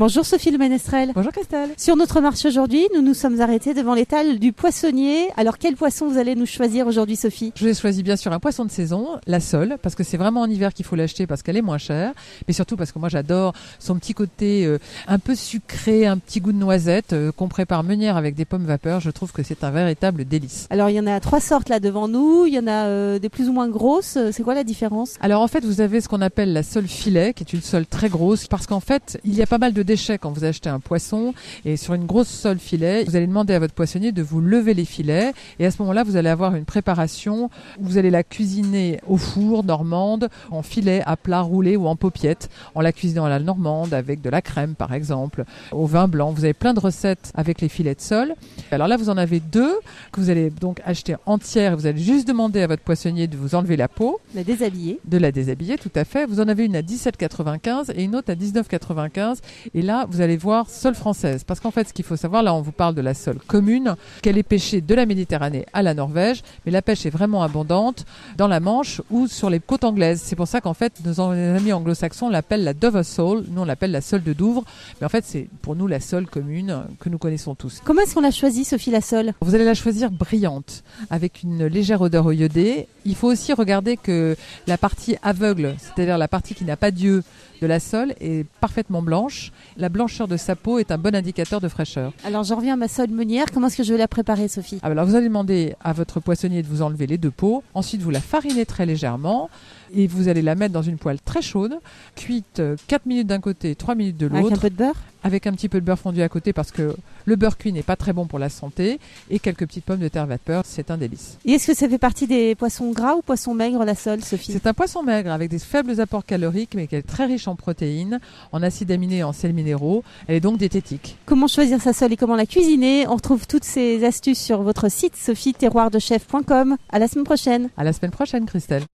Bonjour Sophie Le Ménestrel. Bonjour Christelle. Sur notre marché aujourd'hui, nous nous sommes arrêtés devant l'étal du poissonnier. Alors quel poisson vous allez nous choisir aujourd'hui Sophie? Je vous ai choisi bien sûr un poisson de saison, la sole, parce que c'est vraiment en hiver qu'il faut l'acheter parce qu'elle est moins chère, mais surtout parce que moi j'adore son petit côté un peu sucré, un petit goût de noisette qu'on prépare meunière avec des pommes vapeur. Je trouve que c'est un véritable délice. Alors il y en a 3 sortes là devant nous, il y en a des plus ou moins grosses. C'est quoi la différence? Alors en fait vous avez ce qu'on appelle la sole filet, qui est une sole très grosse, parce qu'en fait il y a pas mal de déchets quand vous achetez un poisson, et sur une grosse sole filet, vous allez demander à votre poissonnier de vous lever les filets, et à ce moment-là vous allez avoir une préparation où vous allez la cuisiner au four normande, en filet, à plat, roulé ou en paupiette, en la cuisinant à la normande avec de la crème par exemple, au vin blanc. Vous avez plein de recettes avec les filets de sole. Alors là vous en avez 2 que vous allez donc acheter entières, vous allez juste demander à votre poissonnier de vous enlever la peau. La déshabiller. De la déshabiller, tout à fait. Vous en avez une à 17,95 et une autre à 19,95. Et là, vous allez voir sole française. Parce qu'en fait, ce qu'il faut savoir, là, on vous parle de la sole commune, qu'elle est pêchée de la Méditerranée à la Norvège. Mais la pêche est vraiment abondante dans la Manche ou sur les côtes anglaises. C'est pour ça qu'en fait, nos amis anglo-saxons l'appellent la Dover sole. Nous, on l'appelle la sole de Douvres. Mais en fait, c'est pour nous la sole commune que nous connaissons tous. Comment est-ce qu'on l'a choisie, Sophie, la sole? Vous allez la choisir brillante, avec une légère odeur iodée. Il faut aussi regarder que la partie aveugle, c'est-à-dire la partie qui n'a pas d'yeux de la sole, est parfaitement blanche. La blancheur de sa peau est un bon indicateur de fraîcheur. Alors j'en reviens à ma sole meunière. Comment est-ce que je vais la préparer, Sophie? Alors vous allez demander à votre poissonnier de vous enlever les 2 peaux. Ensuite vous la farinez très légèrement et vous allez la mettre dans une poêle très chaude, cuite 4 minutes d'un côté, 3 minutes de l'autre. Avec un peu de beurre? Avec un petit peu de beurre fondu à côté, parce que le beurre cuit n'est pas très bon pour la santé, et quelques petites pommes de terre vapeur, c'est un délice. Et est-ce que ça fait partie des poissons gras ou poissons maigres, la sole, Sophie? C'est un poisson maigre avec des faibles apports caloriques, mais qui est très riche en protéines, en acides aminés et en sels minéraux. Elle est donc diététique. Comment choisir sa sole et comment la cuisiner? On retrouve toutes ces astuces sur votre site sophieterroirdechef.com. À la semaine prochaine. À la semaine prochaine, Christelle.